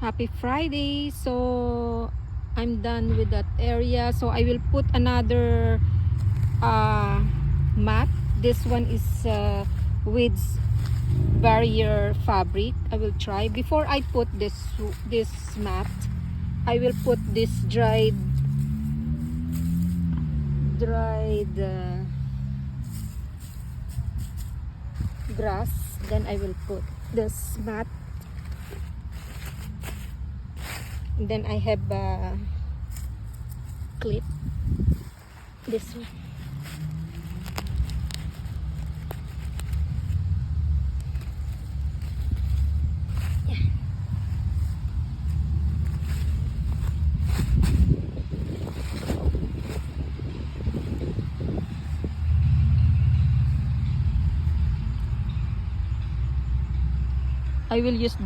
Happy Friday. So I'm done with that area, so I will put another mat. This one is with barrier fabric. I will try. Before I put this mat, I will put this dried grass. Then I will put this mat. And then I have a clip, this one. Yeah. I will use the